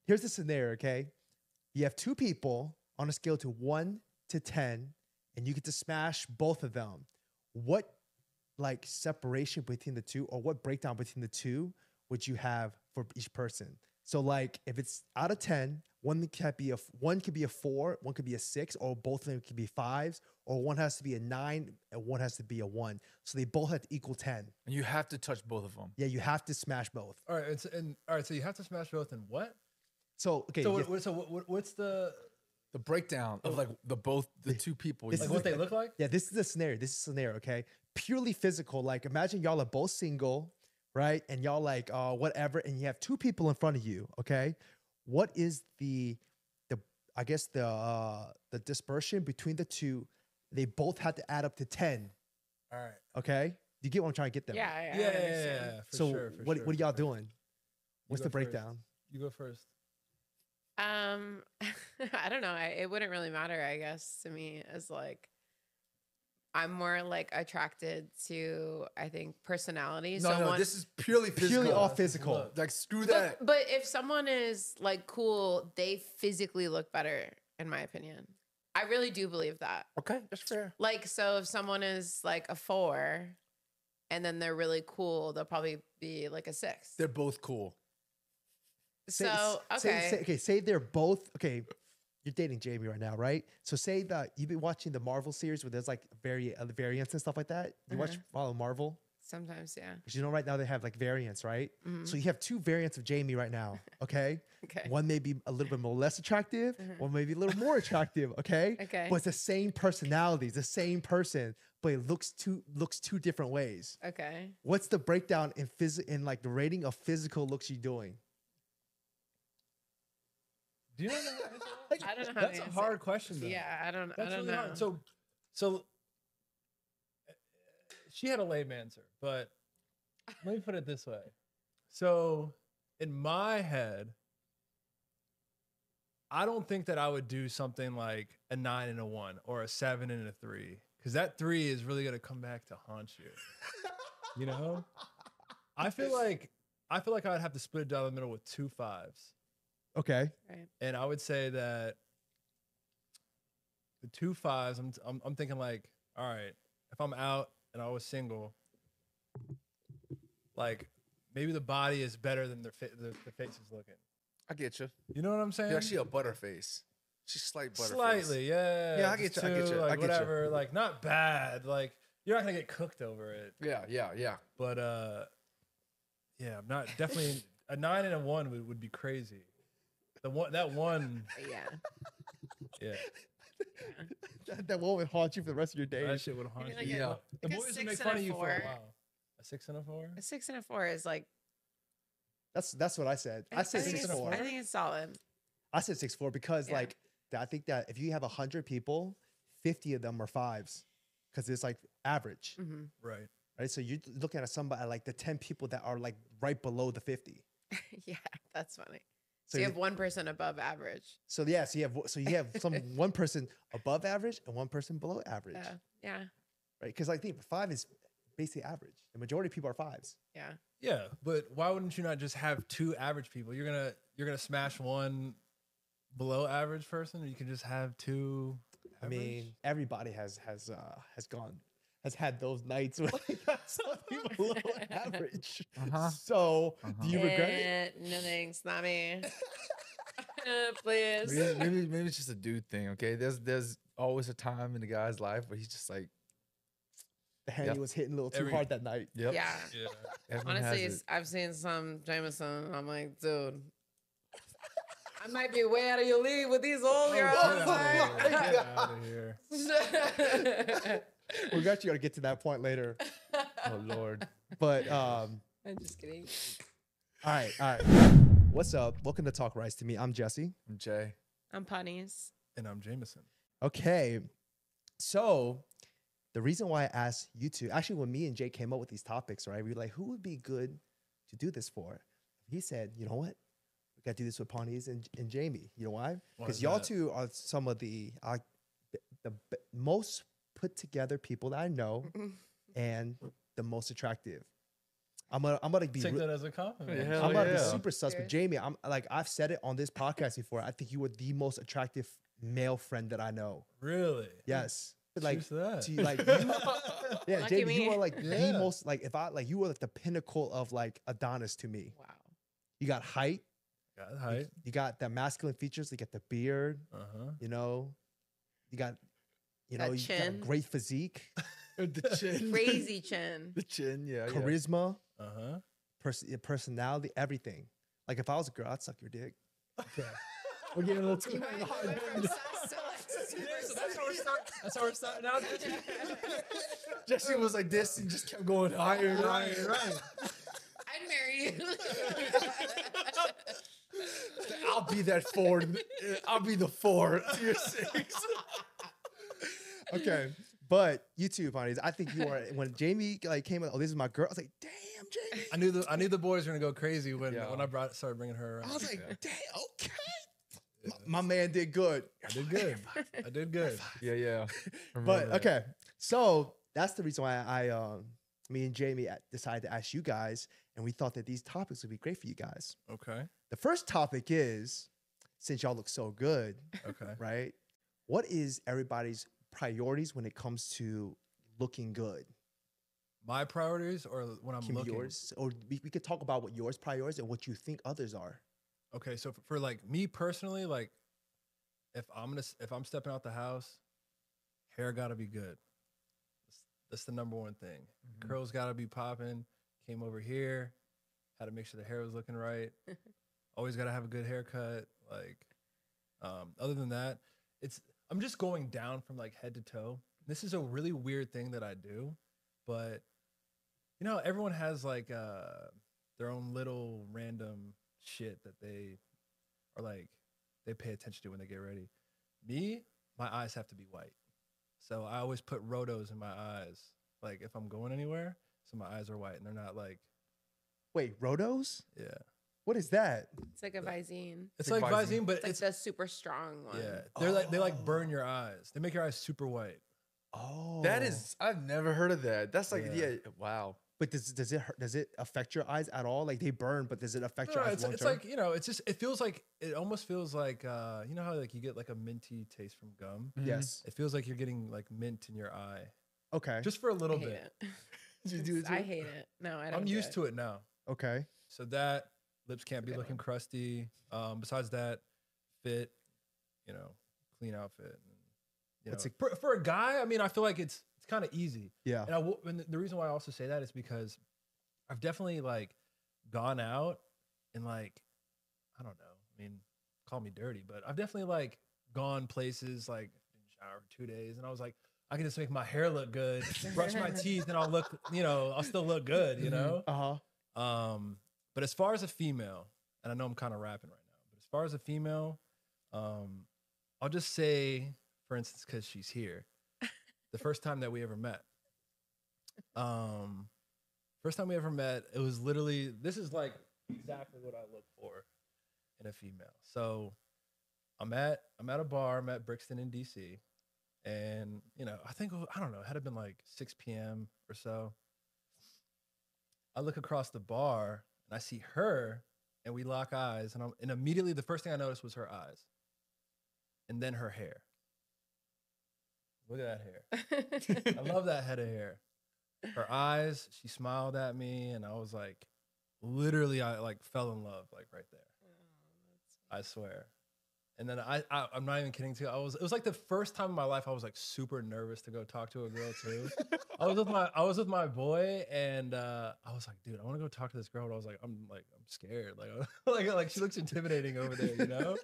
here's the scenario, okay? You have two people on a scale to 1 to 10, and you get to smash both of them. What like separation between the two, or what breakdown between the two would you have for each person? So like if it's out of 10, one could be a 4, one could be a 6, or both of them could be 5s, or one has to be a 9 and one has to be a 1. So they both have to equal 10. And you have to touch both of them. Yeah, you have to smash both. All right, all right. So you have to smash both in what? So okay. So what's the breakdown of like the two people? Like what they look like? Yeah, this is the scenario. This is a scenario, okay? Purely physical. Like imagine y'all are both single, right? And y'all like whatever, and you have two people in front of you, okay? What is the I guess the dispersion between the two? They both had to add up to 10. All right. Okay? You get what I'm trying to get them? Yeah. So what are y'all doing? What's the breakdown? You go first. I don't know. It wouldn't really matter, I guess, to me, as like I'm more like attracted to, I think, personality. No, this is purely physical. Purely all physical. Like screw that. But if someone is like cool, they physically look better, in my opinion. I really do believe that. Okay, that's fair. Like, so if someone is like a 4 and then they're really cool, they'll probably be like a 6. They're both cool. Say they're both, okay, you're dating Jamie right now, right? So say that you've been watching the Marvel series where there's like variants and stuff like that. You follow Marvel? Sometimes, yeah. Because you know right now they have like variants, right? So you have two variants of Jamie right now, okay? Okay. One may be a little bit more less attractive, one may be a little more attractive, okay? Okay. But it's the same personality, it's the same person, but it looks two different ways. Okay. What's the breakdown in like the rating of physical looks you're doing? Do you know that? I don't know how That's to a answer. hard question, though. Yeah, I don't Really know. hard. So she had a lame answer, but let me put it this way. So in my head, I don't think that I would do something like a 9 and a 1 or a 7 and a 3, because that 3 is really gonna come back to haunt you. You know, I feel like I would have to split it down the middle with 2 5s. Okay. Right. And I would say that the 2 5s, I'm thinking like, all right, if I'm out and I was single, like maybe the body is better than the face is looking. I get you. You know what I'm saying? Yeah, she a butterface. She's slight butterface. Slightly, yeah. Yeah, I get you. I get you. Like, I get whatever, like not bad. Like you're not gonna get cooked over it. Yeah. But yeah, I'm not definitely a 9 and a 1 would be crazy. That one. Yeah. That one would haunt you for the rest of your days. That shit would haunt Maybe you. like The like a boys would 6 make and fun a of you for a 4. while. A 6 and a 4? A 6 and a 4 is like. That's what I said. I said 6 and 4. I think it's solid. I said 6'4" because like I think that if you have 100 people, 50 of them are 5s because it's like average, Right. right? So you're looking at somebody like the 10 people that are like right below the 50. Yeah, that's funny. So you have one person above average. So yeah, so you have one person above average and one person below average. Yeah. Right? Because I think 5 is basically average. The majority of people are 5s. Yeah. Yeah, but why wouldn't you not just have 2 average people? You're gonna smash one below average person, or you can just have 2 average? I mean, everybody has had those nights where they got something below average. So do you regret it? No thanks, not me. Please. Maybe it's just a dude thing. Okay, there's always a time in the guy's life where he's just like The handy was hitting a little too hard that night. Yep. Yeah. Everyone Honestly, has it. I've seen some Jameson. And I'm like, dude, I might be way out of your league with these old girls. Get out of here. We're actually gonna get to that point later. Oh Lord. But I'm just kidding. all right. What's up? Welcome to Talk Rice to me. I'm Jesse. I'm Jay. I'm Punnies. And I'm Jameson. Okay. So the reason why I asked you two, actually when me and Jay came up with these topics, right? We were like, who would be good to do this for? He said, you know what? We got to do this with Pawnees and Jamie. You know why? Because y'all two are some of the most put together people that I know and the most attractive. I'm gonna be Take that as a compliment. Yeah, I'm gonna be yeah. super sus with Cheers. Jamie. I'm like I've said it on this podcast before. I think you were the most attractive male friend that I know. Really? Yes. But like Cheers to that. to like you, yeah, Lucky Jamie, you me. are like the Yeah. most like if I like you were like the pinnacle of like Adonis to me. Wow. You got height, Got it, height. you got the masculine features, you got the beard, Uh-huh. you know, you got That you got a chin. great physique, The chin. Crazy chin. The chin, yeah. yeah. charisma, Uh-huh. personality, everything. Like if I was a girl, I'd suck your dick. We're getting a little too Right, hard. we went from sus to, like, super That's how we're starting out. Jesse was like this and just kept going higher and higher. Right. I'd marry you. I'll be that 4. I'll be the 4 to your 6. Okay. But you too, Bonnies. I think you are when Jamie like came out, oh, this is my girl. I was like, damn, Jamie. I knew the boys were gonna go crazy when Yeah. I started bringing her around. I was like, Yeah. damn, okay. My man did good. I did good. I did good. Yeah, yeah. I But remember that. okay, so that's the reason why me and Jamie decided to ask you guys, and we thought that these topics would be great for you guys. Okay. The first topic is, since y'all look so good, Okay. right? What is everybody's priorities when it comes to looking good? My priorities or when I'm Can be looking. yours, or we could talk about what yours priorities and what you think others are. Okay, so for like me personally, like if I'm stepping out the house, hair gotta be good. That's the number one thing. Mhm. Curls gotta be popping. Came over here, had to make sure the hair was looking right. Always gotta have a good haircut. Like, other than that, I'm just going down from like head to toe. This is a really weird thing that I do, but you know, everyone has like their own little random shit that they are like they pay attention to when they get ready. Me, my eyes have to be white. So I always put rotos in my eyes. Like if I'm going anywhere, so my eyes are white and they're not like, Wait, Rotos? yeah. What is that? It's like a Visine. It's like like Visine. Visine, but It's like it's the super strong one. yeah. They like burn your eyes. They make your eyes super white. Oh, That is, I've never heard of that. That's like, Yeah. yeah, wow. But does it affect your eyes at all? Like they burn, but does it affect your No, eyes long it's term? like, you know, it almost feels like you know how like you get like a minty taste from gum? Mhm. Yes. It feels like you're getting like mint in your eye. Okay. Just for a I little hate bit. it. Did you do it? I hate it. No, I don't. I'm used to it now. Okay. So that lips can't be Good looking one. crusty. Besides that, fit, you know, clean outfit. And, you know, What's it- for a guy, I mean, I feel like it's kind of easy. Yeah. And the reason why I also say that is because I've definitely like gone out and like, I don't know. I mean, call me dirty, but I've definitely like gone places like in the shower for 2 days, and I was like, I can just make my hair look good, brush my teeth, and I'll look, you know, I'll still look good, you know. Uh-huh. But as far as a female, and I know I'm kind of rapping right now, but as far as a female, I'll just say, for instance, because she's here, the first time that we ever met. First time we ever met, it was literally, this is like exactly what I look for in a female. So I'm at a bar, I'm at Brixton in DC. And, you know, I don't know, it had been like 6 p.m. or so. I look across the bar and I see her and we lock eyes. And immediately the first thing I noticed was her eyes and then her hair. Look at that hair. I love that head of hair. Her eyes, she smiled at me, and I was like, literally, I like fell in love, like right there. I swear. And then I'm not even kidding too. It was like the first time in my life I was like super nervous to go talk to a girl too. I was with my boy, and I was like, dude, I want to go talk to this girl. And I was like, I'm scared. Like she looks intimidating over there, you know?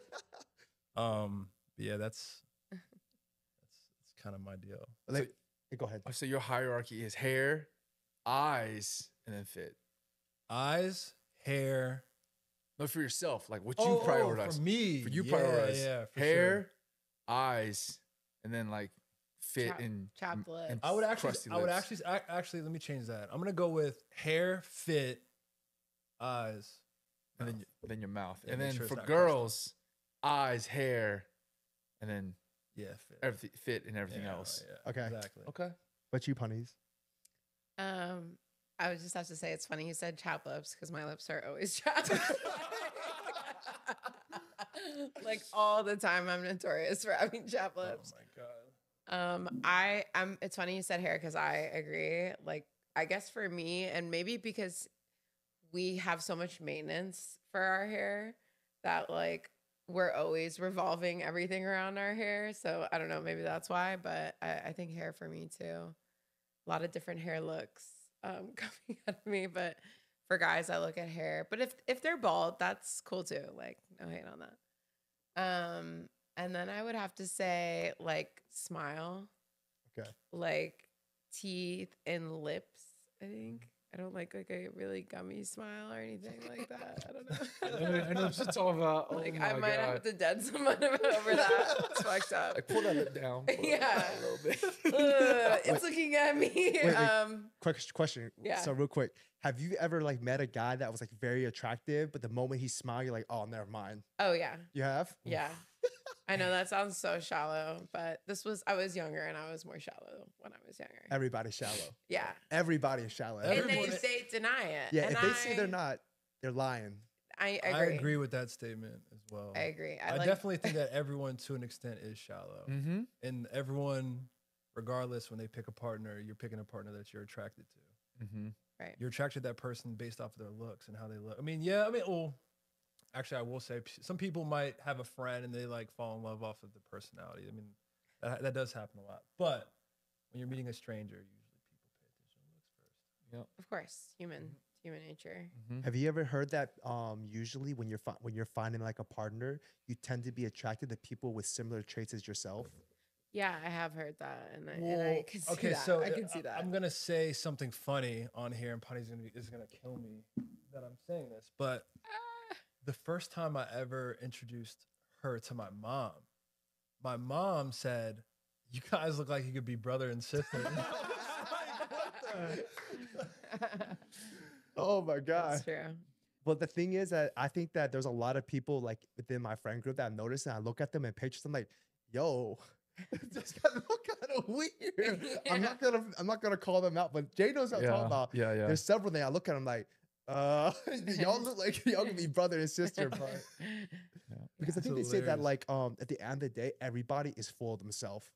But yeah, that's kind of my deal. Like, go ahead. So your hierarchy is hair, eyes, and then fit. Eyes, hair. No, for yourself, like what you prioritize. For me. For you Yeah, prioritize yeah, for hair, sure. eyes, and then like fit and chopped lips. I would crusty actually lips. actually let me change that. I'm gonna go with hair, fit, eyes, and mouth. then your mouth. Yeah, and make then sure it's for not girls, eyes, hair, and then yeah, fit. everything fit and everything Yeah, else. yeah, Okay. exactly. Okay. But you, Punnies. I would just have to say it's funny you said chapped lips because my lips are always chapped. Like all the time, I'm notorious for having chapped lips. Oh my god. I'm. It's funny you said hair because I agree. Like, I guess for me, and maybe because we have so much maintenance for our hair that like we're always revolving everything around our hair. So I don't know, maybe that's why. But I think hair for me too. A lot of different hair looks coming out of me. But for guys, I look at hair. But if they're bald, that's cool too. Like, no hate on that. And then I would have to say like smile. Okay. Like teeth and lips, I think. I don't like a really gummy smile or anything like that. I don't know. I know what you're talking about. Oh Like my I might God. have to dead someone over that. It's fucked up. Like pull that lip down. Pull it Yeah. down a little bit. It's looking at me. Wait. Quick question. Yeah. So real quick, have you ever like met a guy that was like very attractive, but the moment he smiled, you're like, oh, never mind. Oh yeah. You have? Yeah. I know that sounds so shallow, but I was younger and I was more shallow when I was younger. Everybody's shallow. Yeah. Everybody is shallow. And Everyone- they deny it. Yeah, And if they say they're not, they're lying. I I agree. agree with that statement as well. I agree. I definitely think that everyone to an extent is shallow. Mm-hmm. And everyone, regardless, when they pick a partner, you're picking a partner that you're attracted to. Mm-hmm. You're attracted to that person based off of their looks and how they look. Well, actually, I will say some people might have a friend and they like fall in love off of the personality. I mean, that does happen a lot. But when you're meeting a stranger, usually people pay attention to looks first. Yep. Of course, human nature. Mm-hmm. Have you ever heard that usually when you're finding like a partner, you tend to be attracted to people with similar traits as yourself? Yeah, I have heard that, and I Well, can see okay, that. so I can see that. I'm gonna say something funny on here, and Patty's gonna kill me that I'm saying this. But the first time I ever introduced her to my mom said, "You guys look like you could be brother and sister." Oh my God. That's true. But the thing is that I think that there's a lot of people like within my friend group that I notice and I look at them and pictures. I'm like, yo, this guy look kind of weird. I'm not gonna call them out, but Jay knows what I'm talking about. Yeah, yeah. There's several things I look at them like, y'all look like y'all can be brother and sister, but because I think they say that like at the end of the day, everybody is full of themselves.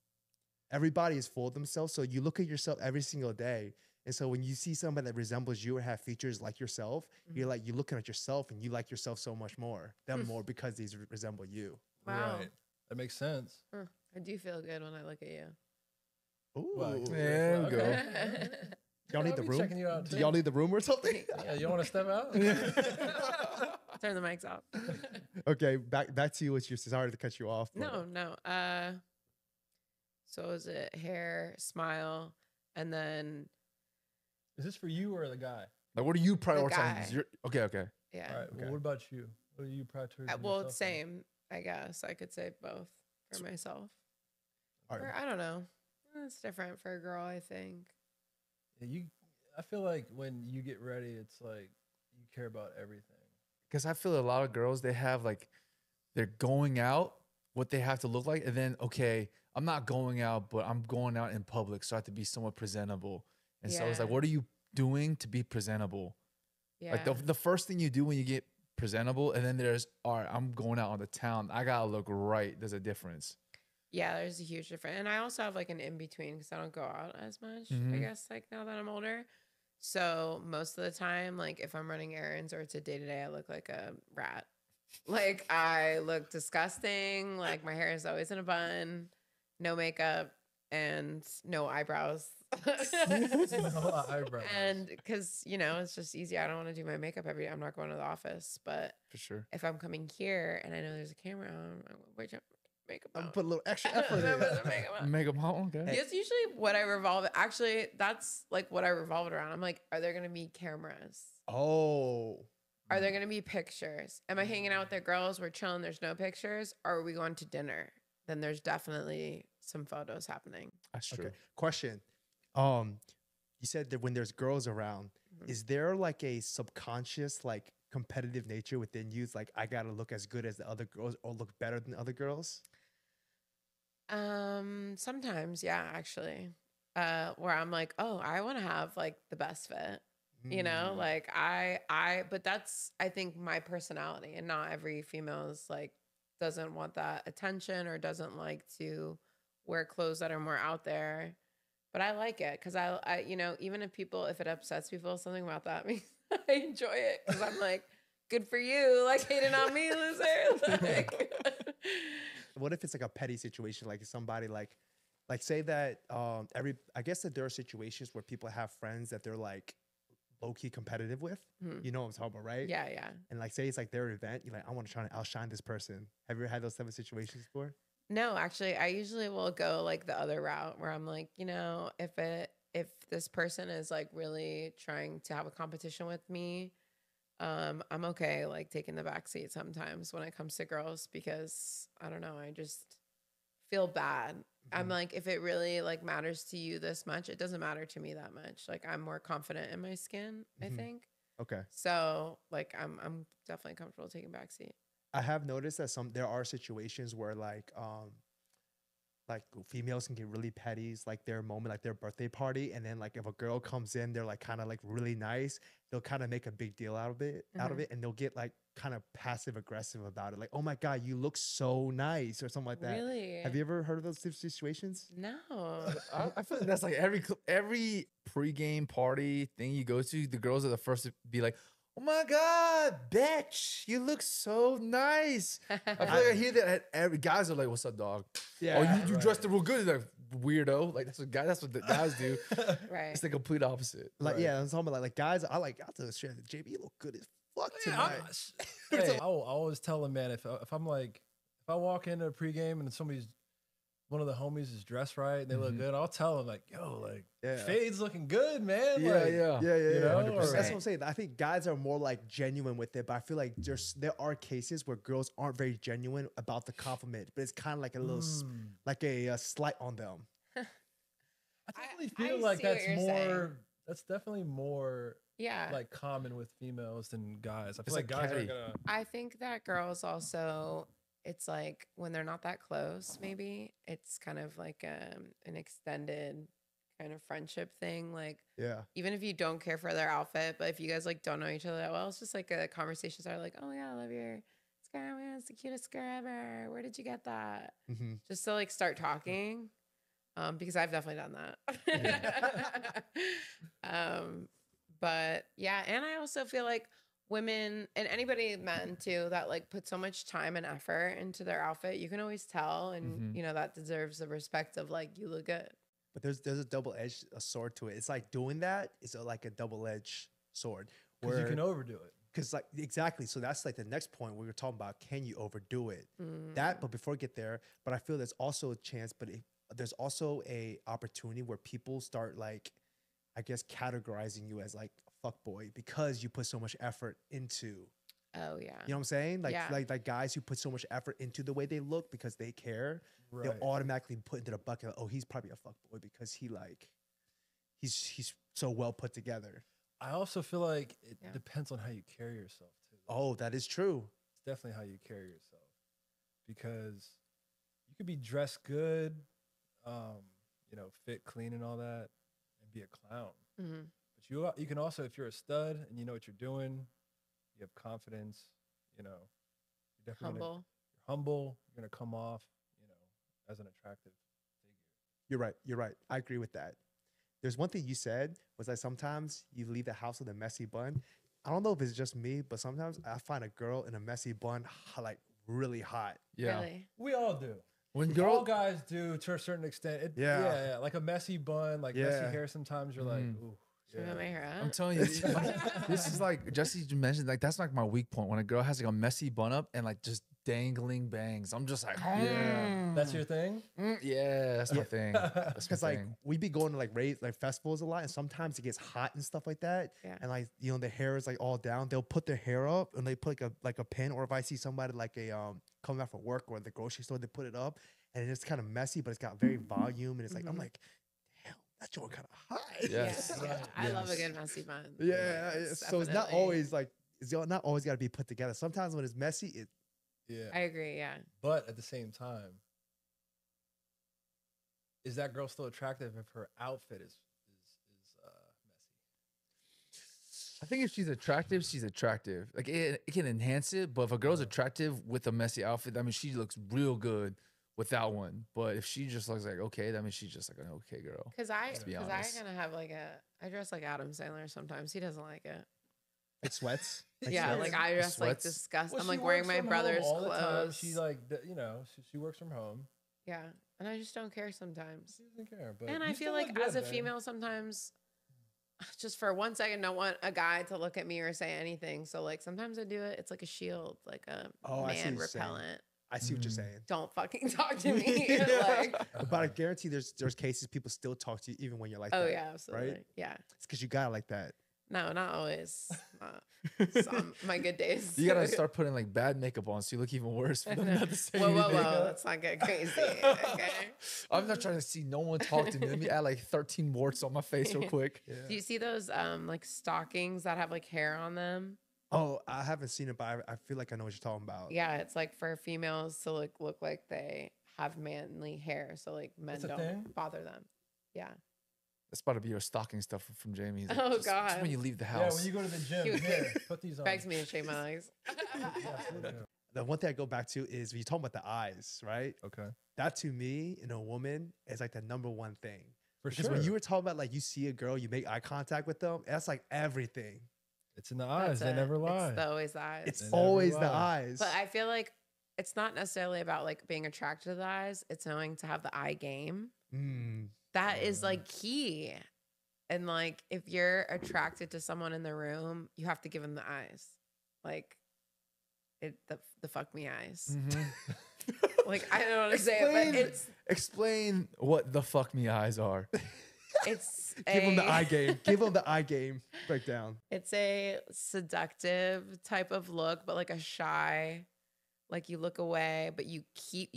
Everybody is full of themselves. So you look at yourself every single day. And so when you see somebody that resembles you or have features like yourself, you're looking at yourself and you like yourself so much more, them more because these resemble you. Wow. Right. That makes sense. Huh. I do feel good when I look at you. Ooh. Well, There we go. Y'all need the I'll be room? checking you out, Do too. y'all need the room or something? Yeah, you want to step out? Turn the mics off. Okay, back to you. It's your sorry to cut you off. but- No. So is it hair, smile, and then Is this for you or the guy? Like, what are you guy. prioritizing? Okay. yeah. All right. Well, what about you? What are you prioritizing? Well, yourself on? same. I guess I could say both for myself. All right. Or I don't know. It's different for a girl, I think. Yeah, I feel like when you get ready, it's like you care about everything. Because I feel a lot of girls, they have like, they're going out, what they have to look like. And then, okay, I'm not going out, but I'm going out in public. So I have to be somewhat presentable. And so it's like, Yeah. what are you doing to be presentable? Yeah. Like the first thing you do when you get presentable, and then there's, all right, I'm going out on the town. I got to look right. There's a difference. Yeah, there's a huge difference. And I also have like an in between because I don't go out as much, I Mhm. guess, like now that I'm older. So most of the time, like if I'm running errands or it's a day to day, I look like a rat. Like I look disgusting. Like my hair is always in a bun, no makeup, and no eyebrows. No eyebrows. And because, it's just easy. I don't want to do my makeup every day. I'm not going to the office. But For sure. if I'm coming here and I know there's a camera on, I'm like, where's your makeup I'm on? put a little extra I'm effort gonna in. put the makeup on. Make them hot. Okay. That's usually what I revolve. Actually, that's like what I revolve it around. I'm like, are there going to be cameras? Oh. Are there going to be pictures? Am I hanging out with the girls? We're chilling. There's no pictures. Or are we going to dinner? Then there's definitely some photos happening. That's true. Okay. Question. You said that when there's girls around, Mhm. is there like a subconscious like competitive nature within you? It's like I gotta look as good as the other girls or look better than other girls. Sometimes, yeah, actually. Where I'm like, oh, I want to have like the best fit. You know, Mm. like but that's, I think, my personality, and not every female is like, doesn't want that attention or doesn't like to wear clothes that are more out there. But I like it because I, you know, even if it upsets people, something about that means I enjoy it because I'm like, good for you, like hating on me, loser. Like, What if it's like a petty situation, like somebody like say that I guess that there are situations where people have friends that they're like low key competitive with. Mhm. You know what I'm talking about, right? Yeah, yeah. And like say it's like their event, you're like, I want to try to outshine this person. Have you ever had those type of situations before? No, actually, I usually will go like the other route where I'm like, you know, if this person is like really trying to have a competition with me, I'm okay like taking the back seat sometimes when it comes to girls because I don't know, I just feel bad. I'm Mhm. like, if it really like matters to you this much, it doesn't matter to me that much. Like I'm more confident in my skin, I Mhm. think. Okay. So like I'm definitely comfortable taking back seat. I have noticed that there are situations where like females can get really petty, like their moment, like their birthday party, and then like if a girl comes in, they're like kind of like really nice, they'll kind of make a big deal out of it, Mhm. and they'll get like kind of passive aggressive about it, like, oh my god, you look so nice, or something like that. Really? Have you ever heard of those situations? No. I feel like that's like every pregame party thing you go to, the girls are the first to be like, "Oh my god, bitch, you look so nice." I feel like I hear that at every guys are like, "What's up, dog? Oh, you right. dressed real good." Like weirdo. Like that's what the guys do. Right. It's the complete opposite. Like, Right. yeah, I'm talking about like guys. I'll tell you straight, JB, you look good as fuck tonight. Hey, I always tell them, man, if I'm like, if I walk into a pregame and one of the homies is dressed right and they look Mhm. good, I'll tell them like, yo, like Yeah. Fade's looking good, man. Yeah, like, yeah. You know, 100%. That's what I'm Right. saying. I think guys are more like genuine with it, but I feel like there are cases where girls aren't very genuine about the compliment, but it's kind of like a little like a slight on them. I definitely I feel like see what you're saying. that's definitely more Yeah. like common with females than guys. I feel It's like like guys catty. are gonna. I think that girls also, it's like when they're not that close, maybe it's kind of like an extended kind of friendship thing. Like Yeah. even if you don't care for their outfit, but if you guys like don't know each other that well, it's just like a conversation started like, oh yeah, I love your skirt, man, it's the cutest skirt ever. Where did you get that? Mm-hmm. Just to like start talking. Because I've definitely done that. But yeah, and I also feel like women and anybody, men too, that like put so much time and effort into their outfit, you can always tell, and Mhm. you know that deserves the respect of like you look good. But there's a double-edged sword to it. It's like doing that is like a double-edged sword. Because you can overdo it. Because like exactly, so that's like the next point we were talking about. Can you overdo it? Mm. That, but before I get there, but I feel there's also a chance, there's also a opportunity where people start like, I guess, categorizing you as like a fuck boy because you put so much effort into. Oh yeah. You know what I'm saying? Like, Yeah. like guys who put so much effort into the way they look because they care, Right. they'll automatically put into the bucket. Oh, he's probably a fuck boy because he's so well put together. I also feel like it Yeah. depends on how you carry yourself too. Oh, that is true. It's definitely how you carry yourself, because you could be dressed good, you know, fit, clean, and all that, and be a clown. Mhm. But you can also, if you're a stud and you know what you're doing, you have confidence, you know, you're definitely Humble. you're humble. You're gonna come off, you know, as an attractive figure. You're right. You're right. I agree with that. There's one thing you said was that sometimes you leave the house with a messy bun. I don't know if it's just me, but sometimes I find a girl in a messy bun like really hot. Yeah. Really. We all do. When All girl, guys do to a certain extent. Yeah. Like a messy bun, like Yeah. messy hair. Sometimes you're like, ooh, Should I put my hair I'm up? telling you, this is like Jesse mentioned. Like that's like my weak point when a girl has like a messy bun up and like just dangling bangs. I'm just like, yeah, that's your thing. yeah, that's my thing. That's my Because like thing. we be going to like festivals a lot, and sometimes it gets hot and stuff like that. Yeah. And like the hair is like all down. They'll put their hair up and they put like a pin, or if I see somebody like coming out from work or the grocery store, they put it up and it's kind of messy, but it's got very volume and it's like I'm Mhm. like, damn, that joint kind of hot. Yes. Yeah, yeah. I love a Yes. good messy bun. Yeah. Yes, So it's not definitely. always like it's not always got to be put together. Sometimes when it's messy, Yeah. I agree. Yeah. But at the same time, is that girl still attractive if her outfit is messy? I think if she's attractive, she's attractive. Like it can enhance it, but if a girl's attractive with a messy outfit, I mean, she looks real good without one. But if she just looks like okay, that means she's just like an okay girl. Because I kind honest. of have like I dress like Adam Sandler sometimes. He doesn't like it. Like sweats. Yeah, sweats? like I dress like Sweats? disgust. Well, I'm she like wearing works my from home brother's all the time. clothes. She like, you know, she works from home. Yeah, and I just don't care sometimes. She doesn't care. But And you I still feel like look as a good, babe. female, sometimes just for 1 second, don't want a guy to look at me or say anything. So like sometimes I do it. It's like a shield, like a Oh, I see man what you're saying. repellent. I see what you're saying. Don't fucking talk to me. Like, But I guarantee there's cases people still talk to you even when you're like oh that. yeah, absolutely. Right? Yeah. It's because you got it like that. No, not always. Some my good days. You gotta start putting like bad makeup on so you look even worse for them not to say Whoa, whoa, anything. whoa! Let's not get crazy. Okay. I'm not trying to see no one talk to me. Let me add like 13 warts on my face real quick. Do you see those like stockings that have like hair on them? Oh, I haven't seen it, but I feel like I know what you're talking about. Yeah, it's like for females to like look like they have manly hair, so like men It's a don't thing? bother them. Yeah. That's about to be your stocking stuff from Jamie. He's like, Oh, just God. when you leave the Yeah, house. when you go to the gym, You- here, put these on. Begs me to shave my legs. The one thing I go back to is when you talk about the eyes, right? Okay, That to me in a woman is like the number one thing. for Because sure. when you were talking about like you see a girl, you make eye contact with them, that's like everything. it's in the eyes. That's They it. never lie. It's always the eyes. It's They never always the lie. eyes. But I feel like it's not necessarily about like being attracted to the eyes. It's knowing to have the eye game. Mm. That is like key. And like if you're attracted to someone in the room, you have to give them the eyes. Like the fuck me eyes. Mhm. Like I don't know how to say it, but Explain what the fuck me eyes are. it's Give them the eye game. Give them the eye game breakdown. It's a seductive type of look, but like a shy, like you look away, but you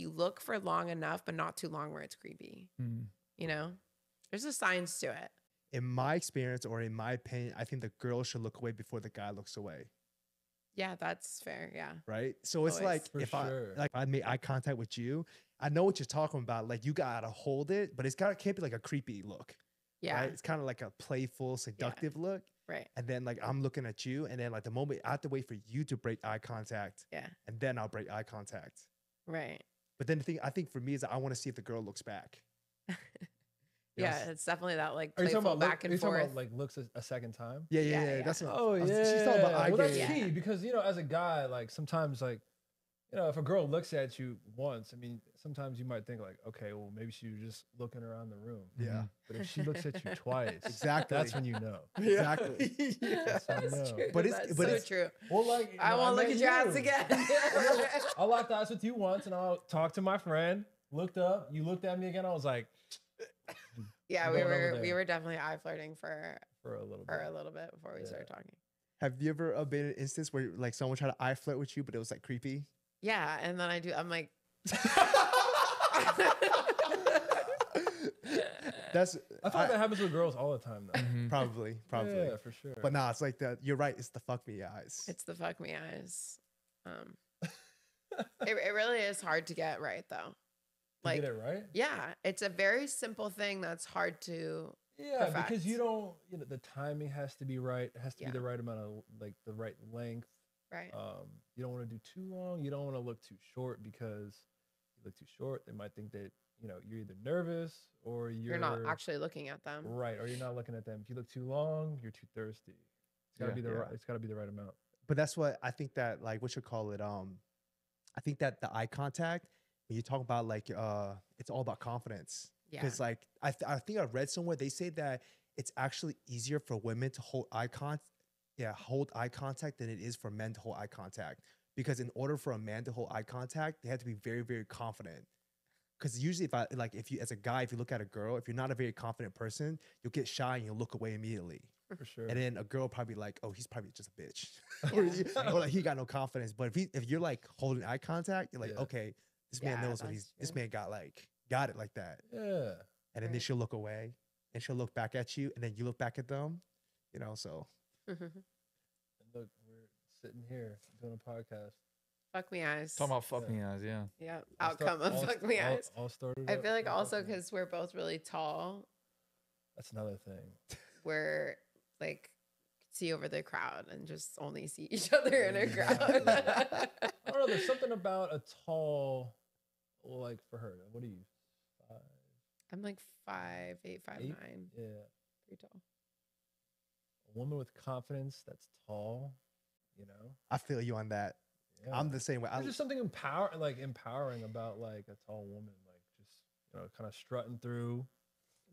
look for long enough, but not too long where it's creepy. Mm. You know, there's a science to it. In my experience or in my opinion, I think the girl should look away before the guy looks away. Yeah, that's fair. Yeah. Right. So it's Always. like For if sure. I made eye contact with you, I know what you're talking about. Like you gotta hold it, but can't be like a creepy look. Yeah. Right? It's kind of like a playful, seductive look. Right. And then like I'm looking at you, and then like the moment I have to wait for you to break eye contact, Yeah. and then I'll break eye contact. Right. But then the thing I think for me is that I want to see if the girl looks back. You know, Yeah. It's definitely that like Are you playful talking about back are and you talking forth. about like looks a second time? Yeah, Yeah. That's what Oh yeah, she's talking about eye well, that's game. Yeah. key because you know, as a guy, like sometimes, like you know, if a girl looks at you once, I mean, sometimes you might think like, okay, well, maybe she was just looking around the room. Yeah, But if she looks at you twice, exactly. that's when you know. Exactly. That's when you That's know. true. But it's- That's but so it's- true. Well, like I no, want to look met at your you. eyes again. I locked eyes with you once, and I'll talk to my friend. Looked up, you looked at me again. I was like, Yeah, I'm we going over were there. definitely eye flirting for for a little bit. a little bit before we Yeah. started talking. Have you ever been in an instance where like someone tried to eye flirt with you, but it was like creepy? Yeah, and then I'm like, That's I feel like that happens with girls all the time, though. probably. Yeah, for sure. But nah, it's like that. You're right. It's the fuck me eyes. it's the fuck me eyes. It really is hard to get right though. You Like, get it right. yeah, it's a very simple thing that's hard to. Yeah, because Perfect. you don't, you know, the timing has to be right. It has to Yeah. be the right amount of, like, the right length. Right. You don't want to do too long. You don't want to look too short because you look too short, they might think that, you know, you're either nervous or You're not actually looking at them. right, or you're not looking at them. If you look too long, you're too thirsty. It's gotta Yeah. be the Yeah. right. It's gotta be the right amount. But that's what I think that like what you call it. I think that the eye contact when you talk about like it's all about confidence. Yeah. Because like I think I read somewhere they say that it's actually easier for women to hold eye contact than it is for men to hold eye contact. Because in order for a man to hold eye contact, they have to be very, very confident. Because usually if you as a guy, if you look at a girl, if you're not a very confident person, you'll get shy and you'll look away immediately. For sure. And then a girl probably like, oh, he's probably just a bitch, or like he got no confidence. But if you're like holding eye contact, you're like, Yeah. okay, this man Yeah, knows what that's this true. man got it like that. yeah. And then Right. she'll look away, and she'll look back at you, and then you look back at them, you know. So And look, we're sitting here doing a podcast. Fuck me eyes. Talking about fuck me eyes, yeah. Yeah. All Outcome of fuck me eyes. All started. I up feel like with also fuck me eyes. because we're both really tall, That's another thing. we're like see over the crowd and just only see each other in a crowd. I don't know. There's something about a tall, like for her. What are you? 5, I'm like 5'8", 5'9". 8? Yeah. Pretty tall. A woman with confidence that's tall, you know? I feel you on that. Yeah. I'm the same way. There's just something empowering about like a tall woman, like just, you know, kind of strutting through.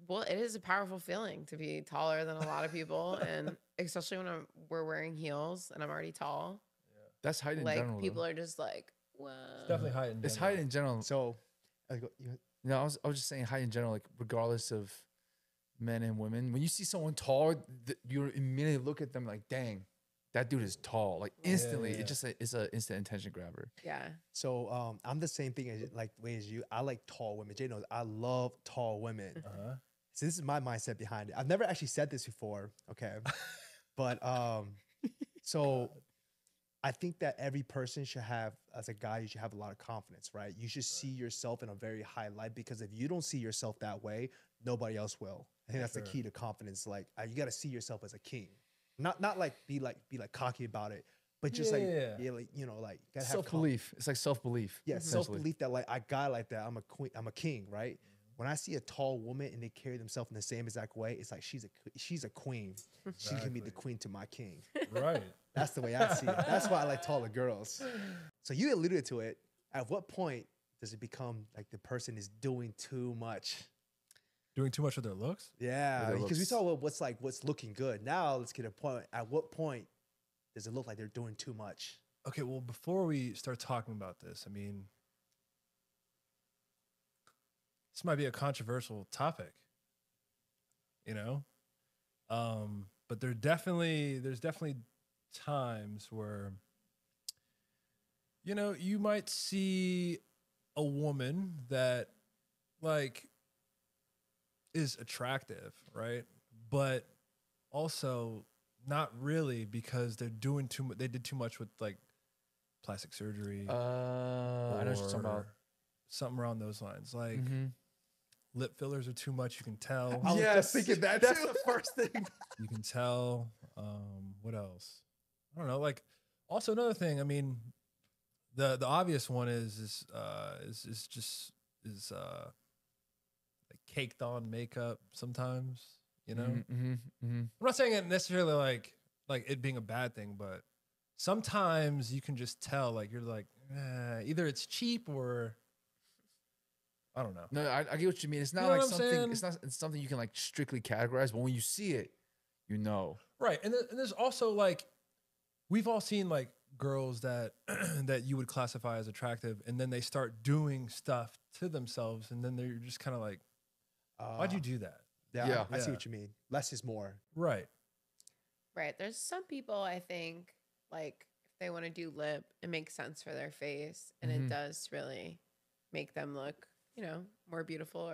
Well, it is a powerful feeling to be taller than a lot of people, and especially when we're wearing heels and I'm already tall. Yeah. That's height in Like general. people though. are just like, "Wow." It's definitely height in general. It's height in general. So, No, I was just saying height in general, like regardless of men and women. When you see someone tall, you immediately look at them like, dang, that dude is tall. Like instantly, yeah. it's an instant attention grabber. Yeah. so I'm the same thing as like way as you. I like tall women. Jay knows I love tall women. Uh-huh. So this is my mindset behind it. I've never actually said this before, okay? But so I think that every person should have, as a guy, you should have a lot of confidence, right? You should see yourself in a very high light, because if you don't see yourself that way, nobody else will. I think that's the key to confidence. Like you got to see yourself as a king, not like be cocky about it, but just like you know, like gotta have Self-belief. It's like self-belief. yeah, essentially. self-belief that like I got like that. I'm a queen. I'm a king, right? When I see a tall woman and they carry themselves in the same exact way, it's like she's a queen. She can be the queen to my king. Right. That's the way I see it. That's why I like taller girls. So you alluded to it. At what point does it become like the person is doing too much? Doing too much with their looks? Yeah, With their because we looks. saw what's looking good. Now let's get a point. At what point does it look like they're doing too much? Okay, well, before we start talking about this, I mean, this might be a controversial topic, you know? But there's definitely times where, you know, you might see a woman that like is attractive, right? But also not really, because they're doing too much. They did too much with like plastic surgery. I know what you're talking about. or something around those lines. Like lip fillers are too much. You can tell. I was just thinking that That's too. the first thing. You can tell. What else? I don't know. Like, also another thing. I mean, the obvious one is like caked on makeup sometimes. You know, I'm not saying it necessarily like it being a bad thing, but sometimes you can just tell. Like you're like, either it's cheap or I don't know. No, I get what you mean. It's not You know like what I'm something. saying? It's something you can like strictly categorize. But when you see it, you know. Right. And there's also like, we've all seen like girls that that you would classify as attractive, and then they start doing stuff to themselves, and then they're just kind of like, why'd you do that? Yeah, I see Yeah. what you mean. Less is more. Right. Right. There's some people, I think, like if they want to do lip, it makes sense for their face, and it does really make them look, you know, more beautiful.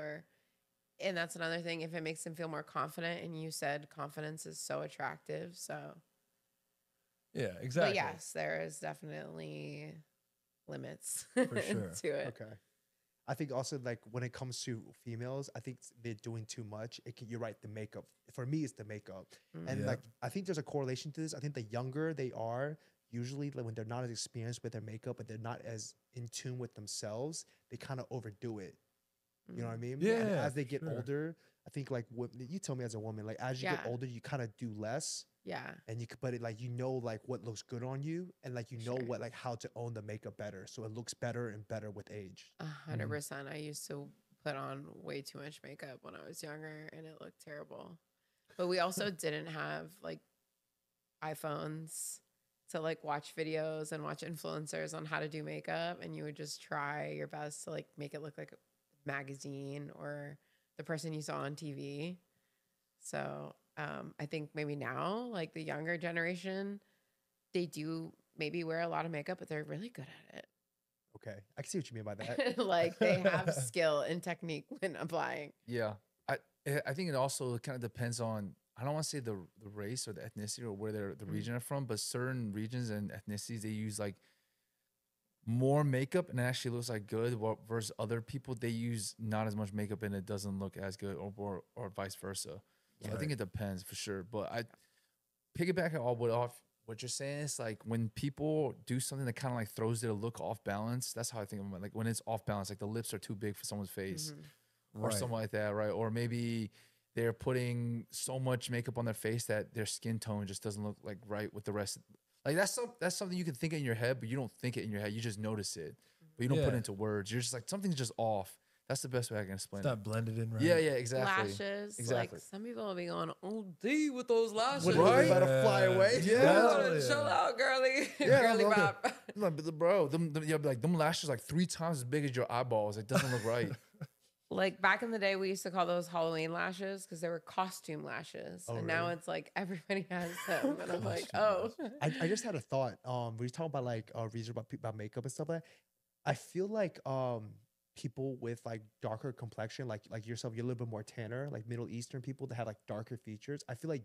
And that's another thing, if it makes them feel more confident. And you said confidence is so attractive. So Yeah, exactly. But yes, there is definitely limits sure. to it. Okay. I think also like when it comes to females, I think they're doing too much. You're right, the makeup. For me, it's the makeup. And Yeah. like I think there's a correlation to this. I think the younger they are, usually like when they're not as experienced with their makeup and they're not as in tune with themselves, they kind of overdo it. You know what I mean? And Yeah, as they get sure. older, I think like what you tell me as a woman, like as you get Yeah. older, you kind of do less. Yeah. And but it like like what looks good on you, and like know Sure. what like how to own the makeup better, so it looks better and better with age. 100%. I used to put on way too much makeup when I was younger, and it looked terrible. But we also didn't have like iPhones to like watch videos and watch influencers on how to do makeup, and you would just try your best to like make it look like a magazine or the person you saw on TV. So I think maybe now, like the younger generation, they do maybe wear a lot of makeup, but they're really good at it. Okay, I can see what you mean by that. Like they have skill and technique when applying. Yeah, I think it also kind of depends on, I don't want to say the race or the ethnicity or where the region are from, but certain regions and ethnicities, they use like more makeup and it actually looks like good, versus other people, they use not as much makeup and it doesn't look as good, or vice versa. So I think it depends for sure. But piggybacking all what you're saying is like when people do something that kind of like throws their look off balance. That's how I think of it. Like when it's off balance, like the lips are too big for someone's face, or something like that, right? Or maybe they're putting so much makeup on their face that their skin tone just doesn't look like right with the rest. Like that's something you can think in your head, but you don't think it in your head. You just notice it, but you don't put it into words. You're just like something's just off. That's the best way I can explain It's it. not blended in right. Yeah, exactly. Lashes. Exactly. Like some people will be going OD with those lashes. When they're about to fly away. Yeah. Chill out, girly. Yeah, girly okay. bop. Like, bro, you'll be like, them lashes like 3 times as big as your eyeballs. It doesn't look right. Like back in the day, we used to call those Halloween lashes because they were costume lashes. Oh, and now really? it's like everybody has them. And I'm like, oh. I just had a thought. When you talk about like research about makeup and stuff like that, I feel like people with like darker complexion, like yourself, you're a little bit more tanner, like Middle Eastern people that have like darker features. I feel like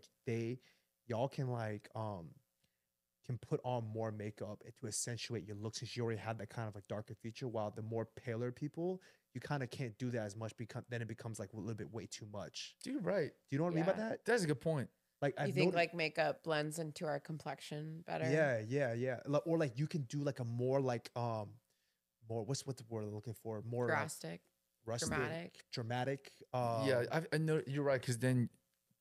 y'all can like can put on more makeup to accentuate your looks since you already have that kind of like darker feature. While the more paler people, you kind of can't do that as much because then it becomes like a little bit way too much. Dude, right. Do you know what I mean about that? That's a good point. Like You think like makeup blends into our complexion better? Yeah. Or like you can do like a more like more what's the word I'm looking for? More Drastic. rustic, Dramatic. Yeah, I know you're right because then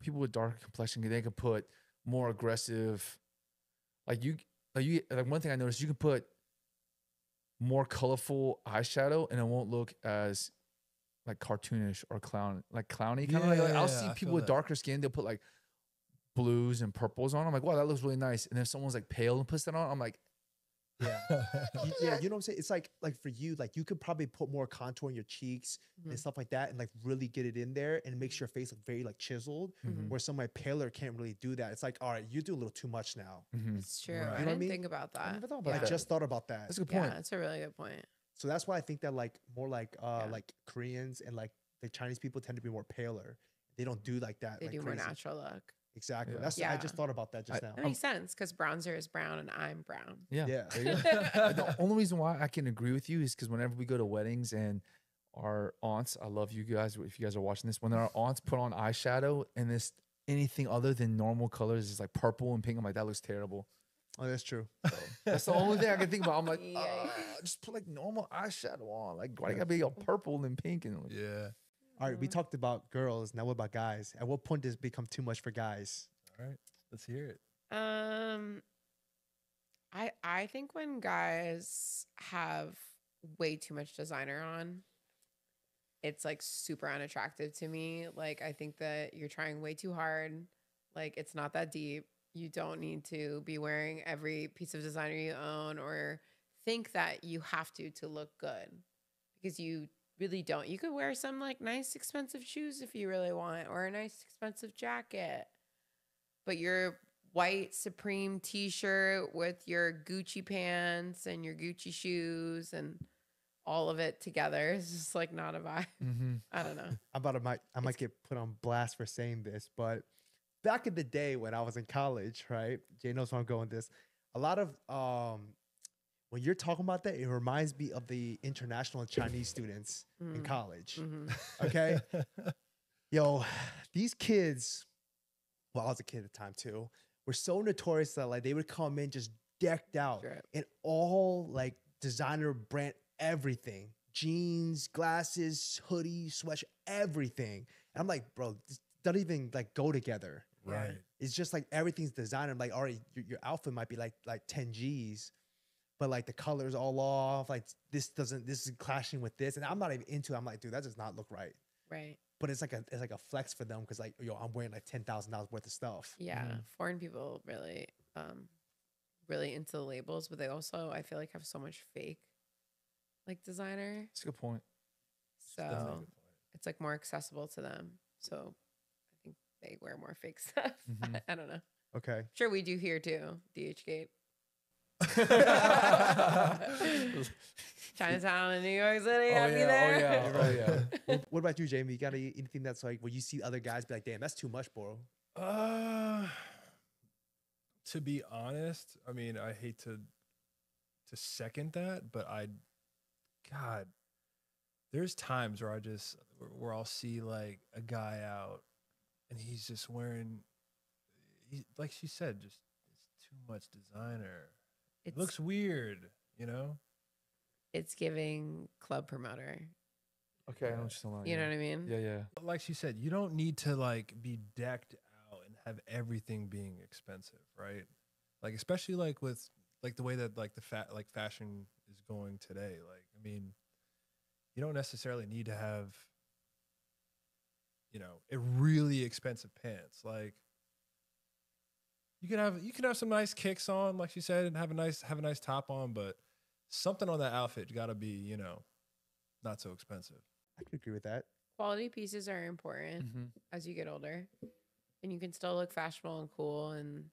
people with darker complexion they can put more aggressive. Like one thing I noticed, you can put more colorful eyeshadow and it won't look as like cartoonish or clowny kind of like I'll see people with darker skin, they'll put like blues and purples on. I'm like, wow, that looks really nice. And if someone's like pale and puts that on, I'm like, yeah, you know what I'm saying? It's like for you, like you could probably put more contour in your cheeks and stuff like that and like really get it in there and it makes your face look very like chiseled. Where someone paler can't really do that. It's like, all right, you do a little too much now. It's true. Right. I You know what I didn't mean? think about that. I never thought about I that. just thought about that. That's a good point. Yeah, that's a really good point. So that's why I think that like more like Koreans and like the Chinese people tend to be more paler. They don't do like that. They like do crazy. more natural look. Exactly. Yeah. That's I just thought about that just now. That makes sense because bronzer is brown and I'm brown. Yeah. Yeah. The only reason why I can agree with you is because whenever we go to weddings and our aunts, I love you guys if you guys are watching this, when our aunts put on eyeshadow and this anything other than normal colors is like purple and pink, I'm like, that looks terrible. Oh, that's true. So that's the only thing I can think about. I'm like, Yeah. just put like normal eyeshadow on. Like, why do you gotta be all purple and pink? And like, Yeah. All right, we talked about girls. Now what about guys? At what point does it become too much for guys? All right. Let's hear it. I think when guys have way too much designer on, it's like super unattractive to me. Like I think that you're trying way too hard. Like it's not that deep. You don't need to be wearing every piece of designer you own or think that you have to look good because you really don't. You could wear some like nice expensive shoes if you really want or a nice expensive jacket. But your white Supreme t-shirt with your Gucci pants and your Gucci shoes and all of it together is just like not a vibe. I don't know. I might get put on blast for saying this, but back in the day when I was in college, right? Jay knows where I'm going with this. A lot of when you're talking about that, it reminds me of the international and Chinese students in college. Okay. Yo, these kids, well, I was a kid at the time too, were so notorious that like they would come in just decked out in all like designer brand everything. Jeans, glasses, hoodie, sweatshirt, everything. And I'm like, bro, this doesn't even like go together. Right. It's just like everything's designer. I'm like, all right, your outfit might be like 10 G's, but like the color's all off. Like this is clashing with this. And I'm not even into it. I'm like, dude, that does not look right. Right. But it's like a flex for them because like, yo, I'm wearing like $10,000 worth of stuff. Yeah. Foreign people really, really into the labels, but they also, I feel like, have so much fake like designer. that's a good point. So it's like more accessible to them. So I think they wear more fake stuff. I don't know. Okay. Sure, we do here too. DH Gate. Chinatown in New York City. I'll be there. Oh yeah. What about you, Jamie? You got anything that's like where you see other guys be like, damn, that's too much, bro? To be honest, I mean, I hate to second that, but God, there's times where I'll see like a guy out and he's just wearing, like she said, just it's too much designer. It It's looks weird, you know. it's giving club promoter. Okay, I know what you're talking about. You know yeah. what I mean? Yeah, yeah. Like she said, you don't need to like be decked out and have everything being expensive, right? Like especially like with like the way that like like fashion is going today. Like I mean, you don't necessarily need to have, you know, a really expensive pants. Like you can have some nice kicks on, like she said, and have a nice top on, but something on that outfit got to be, you know, not so expensive. I can agree with that. Quality pieces are important Mm-hmm. as you get older, and you can still look fashionable and cool and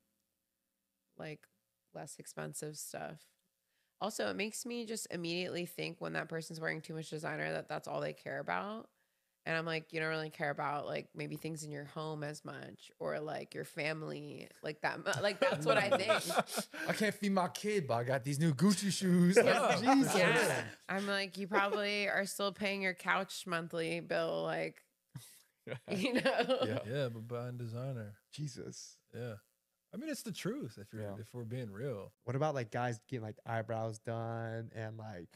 like less expensive stuff. Also, it makes me just immediately think when that person's wearing too much designer that that's all they care about. And I'm like, you don't really care about like maybe things in your home as much or like your family like that. Like that's what I think. I can't feed my kid, but I got these new Gucci shoes. Yeah. Jesus. Yeah. I'm like, you probably are still paying your couch monthly bill, like, you know? Yeah. Yeah, but buying designer. Jesus. Yeah. I mean, it's the truth if we're being real. What about like guys getting like eyebrows done and like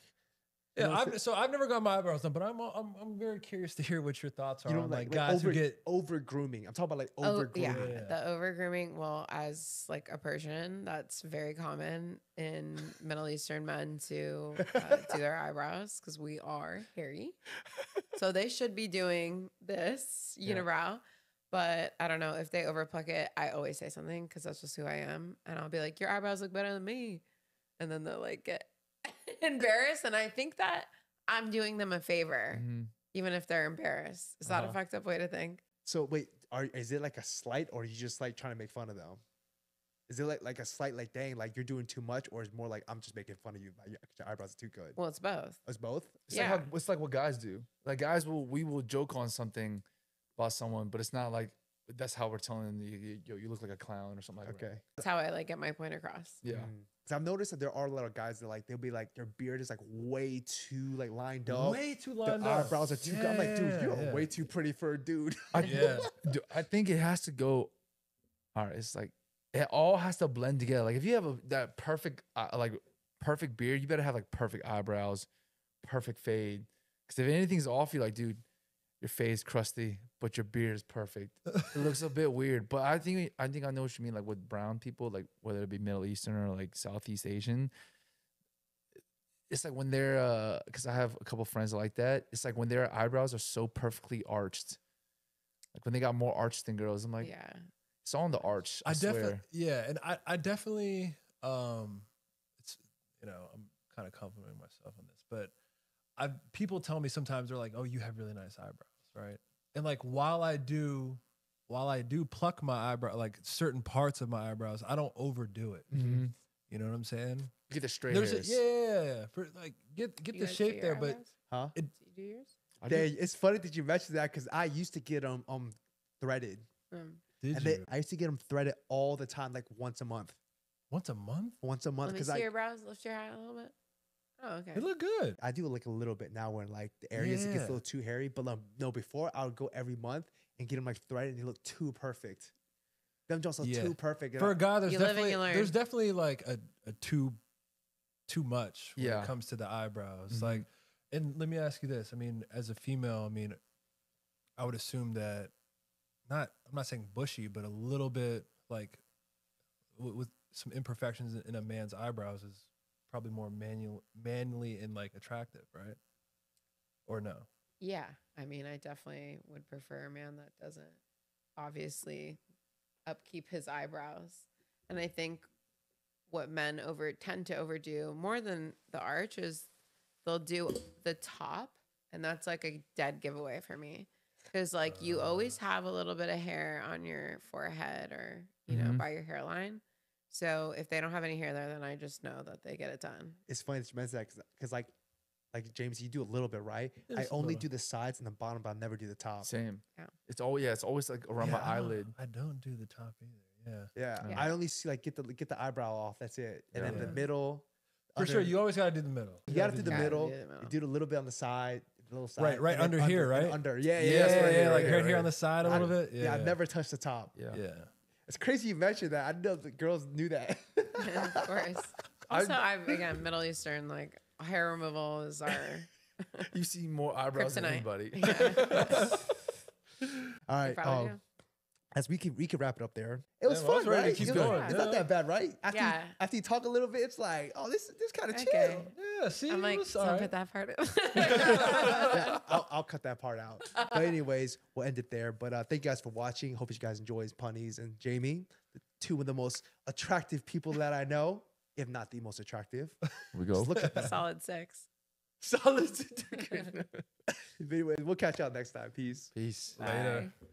Yeah, know, I've never got my eyebrows done, but I'm very curious to hear what your thoughts are you know on like guys over, who get over grooming. I'm talking about like over Yeah, grooming. Yeah. the over grooming. Well, as like a Persian, that's very common in Middle Eastern men to do their eyebrows because we are hairy. So they should be doing this unibrow. But I don't know if they overpluck it. I always say something because that's just who I am, and I'll be like, "Your eyebrows look better than me," and then they'll like get embarrassed, and I think that I'm doing them a favor, Mhm. even if they're embarrassed. Is that a fucked up way to think? So wait, is it like a slight or are you just like trying to make fun of them? Is it like a slight like dang like you're doing too much or is more like I'm just making fun of you like your eyebrows are too good? Well, it's both. It's both. It's Yeah. like it's like what guys do. Like guys we will joke on something about someone, but it's not like that's how we're telling them you look like a clown or something like that. Okay. That's how I like get my point across. Yeah. Because I've noticed that there are a lot of guys that like they'll be like their beard is like way too like lined up. way too The lined up. eyebrows are too good. I'm like, dude, you're Yeah. way too pretty for a dude. Yeah. I think it has to go. All right, it's like it all has to blend together. Like if you have that perfect perfect beard, you better have like perfect eyebrows, perfect fade. Because if anything's off, you're like, dude, your face crusty, but your beard is perfect. It looks a bit weird. But I think I know what you mean. Like with brown people, like whether it be Middle Eastern or like Southeast Asian, it's like when they're because I have a couple friends like that. It's like when their eyebrows are so perfectly arched, like when they got more arched than girls. I'm like, Yeah. it's all in the arch. I definitely, swear. yeah, and I definitely, it's I'm kind of complimenting myself on this, but people tell me sometimes they're like, oh, you have really nice eyebrows, right? And like while I do pluck my eyebrow, like certain parts of my eyebrows, I don't overdo it. Mm-hmm. You know what I'm saying? You get the straight There's hairs. yeah, for like get You the guys do shape your there, but eyebrows? Huh? Do you do yours? I do. It's funny that you mentioned that because I used to get them threaded. did And you I used to get them threaded all the time, like once a month. once a month? Once a month. Let me Because see your brows. Lift your hat a little bit. Oh, okay. They look good. I do like a little bit now when like the areas it gets a Yeah. little too hairy. But no, before I would go every month and get them like threaded and they look too perfect. Them just look Yeah. too perfect. And For a guy, You live and you learn. there's definitely like a too much when Yeah. it comes to the eyebrows. Mhm. Like, and let me ask you this. I mean, as a female, I mean, I would assume that I'm not saying bushy, but a little bit like with some imperfections in a man's eyebrows is probably more manly and like attractive, right? Or no? Yeah. I mean, I definitely would prefer a man that doesn't obviously upkeep his eyebrows. And I think what men tend to overdo more than the arch is they'll do the top, and that's like a dead giveaway for me. Because like you always have a little bit of hair on your forehead or, you know, Mhm. by your hairline. So if they don't have any hair there, then I just know that they get it done. it's funny that you mentioned that because like James, you do a little bit, right? I Just a only little. do the sides and the bottom, but I never do the top. Same. Yeah. It's always like around Yeah, my eyelid. I don't do the top either. Yeah. Yeah. Yeah. I only see like get the eyebrow off. That's it. And then Yeah. the middle. For sure, you always gotta do the middle. You gotta do the Gotta middle. do the middle. You do a little bit on the side, the little side. Right and then under here, and right? Under. Yeah, that's yeah, right yeah, here, like right right here here. on the side a little bit. Yeah, I've never touched the top. Yeah. Yeah. It's crazy you mentioned that. I didn't know the girls knew that. Of course. Also, I'm again Middle Eastern. Like hair removal is our You see more eyebrows than kryptonite. anybody. Yeah. All right. Probably do. As we can wrap it up there. It was Yeah, well, I fun, was ready to right? keep It was- going. It's not Yeah. that bad, right? Yeah. After you talk a little bit, it's like, oh, this kind of Okay. chill. Yeah, see, I'm it like, was don't all put right. that part in. Yeah, I'll cut that part out. But anyways, we'll end it there. But thank you guys for watching. Hope you guys enjoy Punnies and Jamie, the two of the most attractive people that I know, if not the most attractive. We go. Just look at that. Solid 6. Solid. Anyways, we'll catch y'all next time. Peace. Peace. Later. Bye.